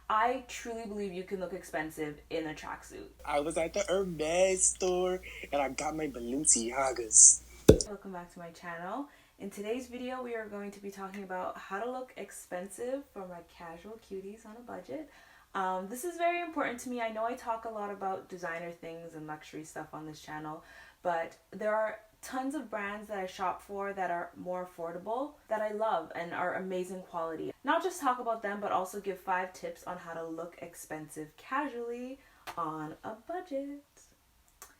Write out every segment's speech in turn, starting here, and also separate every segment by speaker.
Speaker 1: I truly believe you can look expensive in a tracksuit.
Speaker 2: I was at the Hermes store and I got my Balenciagas.
Speaker 1: Welcome back to my channel. In today's video, we are going to be talking about how to look expensive for my casual cuties on a budget. This is very important to me. I know I talk a lot about designer things and luxury stuff on this channel, but there are tons of brands that I shop for that are more affordable that I love and are amazing quality. Not just talk about them, but also give 5 tips on how to look expensive casually on a budget.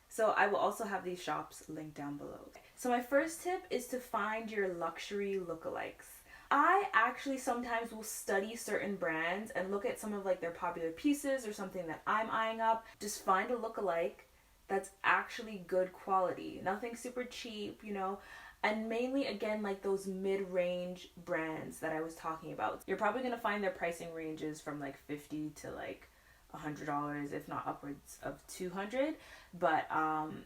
Speaker 1: So I will also have these shops linked down below. So my first tip is to find your luxury lookalikes. I actually sometimes will study certain brands and look at some of like their popular pieces or something that I'm eyeing up. Just find a lookalike that's actually good quality. Nothing super cheap, you know. And mainly, again, like those mid-range brands that I was talking about. You're probably going to find their pricing ranges from like $50 to like $100, if not upwards of $200. But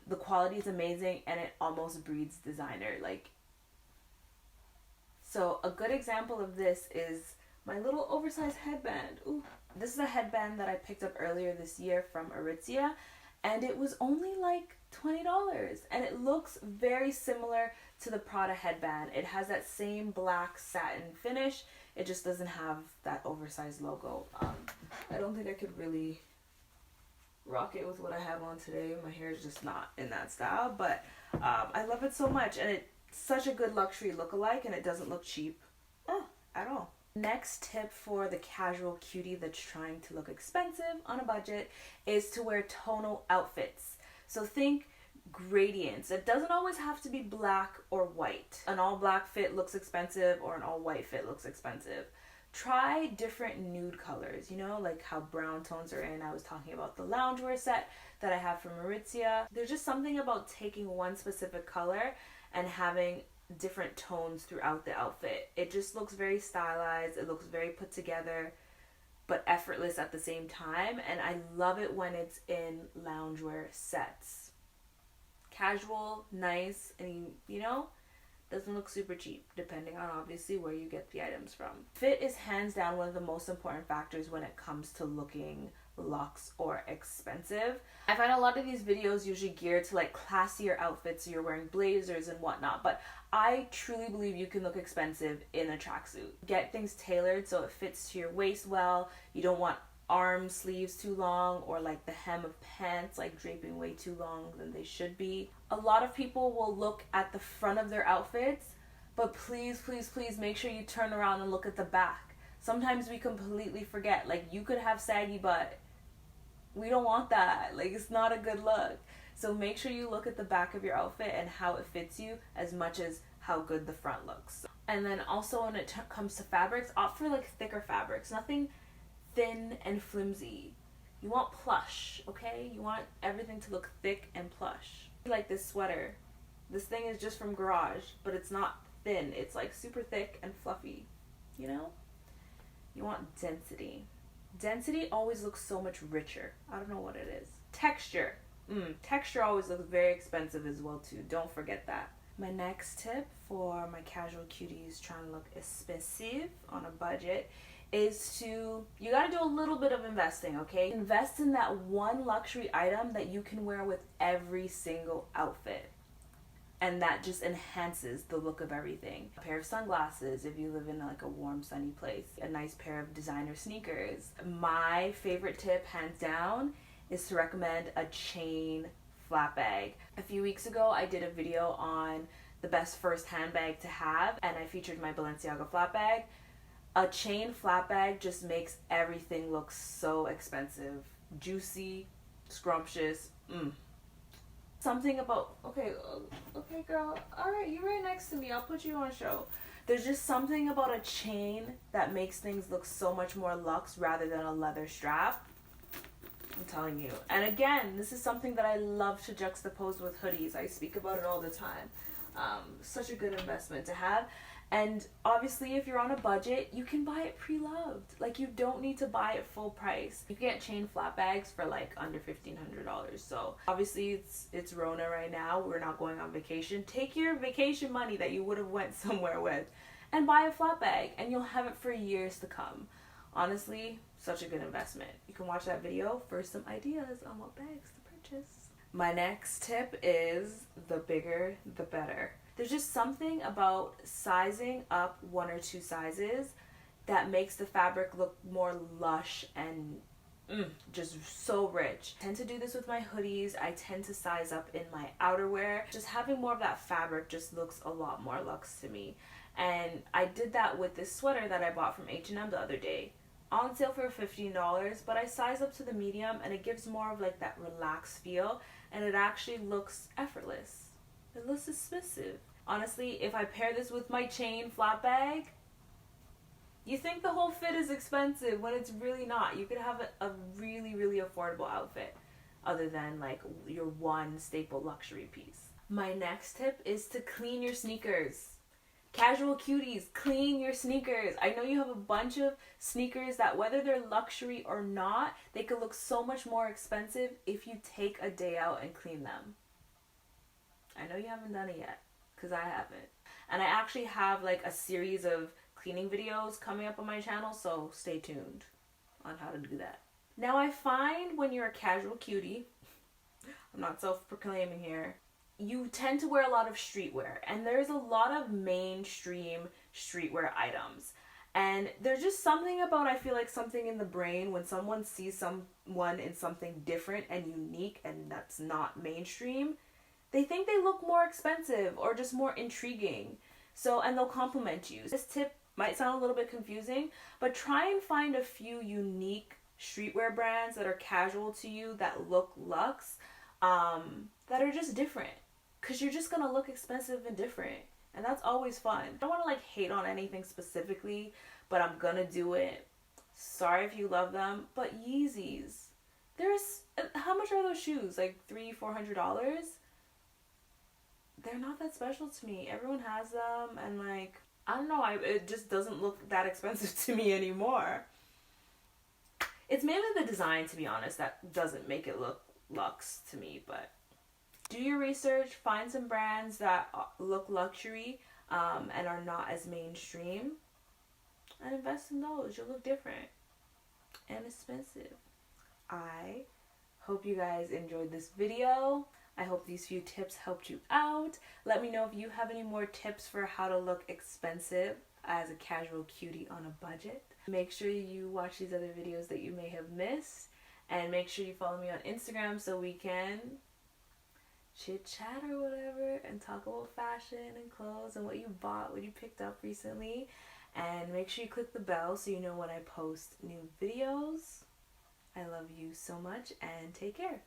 Speaker 1: the quality is amazing and it almost breeds designer. So a good example of this is my little oversized headband. Ooh, this is a headband that I picked up earlier this year from ARITZIA, and it was only like $20, and it looks very similar to the Prada headband. It has that same black satin finish. It just doesn't have that oversized logo. I don't think I could really rock it with what I have on today. My hair is just not in that style, but I love it so much, and it's such a good luxury lookalike, and it doesn't look cheap at all. Next tip for the casual cutie that's trying to look expensive on a budget is to wear tonal outfits. So think gradients. It doesn't always have to be black or white. An all black fit looks expensive or an all white fit looks expensive. Try different nude colors, you know, like how brown tones are in. I was talking about the loungewear set that I have from ARITZIA. There's just something about taking one specific color and having different tones throughout the outfit. It just looks very stylized. It looks very put together, but effortless at the same time. And I love it when it's in loungewear sets. Casual, nice, and you know, doesn't look super cheap, depending on obviously where you get the items from. Fit is hands down one of the most important factors when it comes to looking luxe or expensive. I find a lot of these videos usually geared to like classier outfits, so you're wearing blazers and whatnot, but I truly believe you can look expensive in a tracksuit. Get things tailored so it fits to your waist well. You don't want arm sleeves too long, or like the hem of pants like draping way too long than they should be. A lot of people will look at the front of their outfits, but please make sure you turn around and look at the back. Sometimes we completely forget, like you could have saggy butt. We don't want that. Like, it's not a good look. So make sure you look at the back of your outfit and how it fits you as much as how good the front looks. And then also when it comes to fabrics, opt for like thicker fabrics. Nothing thin and flimsy. You want plush, okay? You want everything to look thick and plush. Like this sweater. This thing is just from Garage, but it's not thin. It's like super thick and fluffy, you know? You want density. Density always looks so much richer. I don't know what it is. Texture. Texture always looks very expensive as well too. Don't forget that. My next tip for my casual cuties trying to look expensive on a budget is you gotta do a little bit of investing, okay? Invest in that one luxury item that you can wear with every single outfit. And that just enhances the look of everything. A pair of sunglasses if you live in like a warm, sunny place. A nice pair of designer sneakers. My favorite tip, hands down, is to recommend a chain flat bag. A few weeks ago, I did a video on the best first handbag to have, and I featured my Balenciaga flat bag. A chain flat bag just makes everything look so expensive. Juicy, scrumptious, Something about, okay girl, alright, you're right next to me, I'll put you on show. There's just something about a chain that makes things look so much more luxe rather than a leather strap. I'm telling you. And again, this is something that I love to juxtapose with hoodies. I speak about it all the time. Such a good investment to have. And obviously, if you're on a budget, you can buy it pre-loved. Like, you don't need to buy it full price. You can get chain flat bags for like under $1,500. So obviously, it's Rona right now. We're not going on vacation. Take your vacation money that you would have went somewhere with and buy a flat bag, and you'll have it for years to come. Honestly, such a good investment. You can watch that video for some ideas on what bags to purchase. My next tip is the bigger the better. There's just something about sizing up 1 or 2 sizes that makes the fabric look more lush and just so rich. I tend to do this with my hoodies. I tend to size up in my outerwear. Just having more of that fabric just looks a lot more luxe to me. And I did that with this sweater that I bought from H&M the other day. On sale for $15, but I sized up to the medium and it gives more of like that relaxed feel, and it actually looks effortless. It looks expensive. Honestly, if I pair this with my chain flat bag, you think the whole fit is expensive when it's really not. You could have a really, really affordable outfit other than like your one staple luxury piece. My next tip is to clean your sneakers. Casual cuties, clean your sneakers. I know you have a bunch of sneakers that whether they're luxury or not, they could look so much more expensive if you take a day out and clean them. I know you haven't done it yet, because I haven't. And I actually have like a series of cleaning videos coming up on my channel, so stay tuned on how to do that. Now I find when you're a casual cutie, I'm not self-proclaiming here, you tend to wear a lot of streetwear, and there's a lot of mainstream streetwear items. And there's just something about, I feel like something in the brain when someone sees someone in something different and unique and that's not mainstream, they think they look more expensive or just more intriguing. So, and they'll compliment you. This tip might sound a little bit confusing, but try and find a few unique streetwear brands that are casual to you, that look luxe, that are just different. Because you're just going to look expensive and different. And that's always fun. I don't want to like hate on anything specifically, but I'm going to do it. Sorry if you love them, but Yeezys. How much are those shoes? Like $300-$400? They're not that special to me. Everyone has them, and like, I don't know, it just doesn't look that expensive to me anymore. It's mainly the design, to be honest, that doesn't make it look luxe to me, but do your research, find some brands that look luxury and are not as mainstream, and invest in those. You'll look different and expensive. I hope you guys enjoyed this video. I hope these few tips helped you out. Let me know if you have any more tips for how to look expensive as a casual cutie on a budget. Make sure you watch these other videos that you may have missed, and make sure you follow me on Instagram so we can chit chat or whatever and talk about fashion and clothes and what you bought, what you picked up recently. And make sure you click the bell so you know when I post new videos. I love you so much, and take care.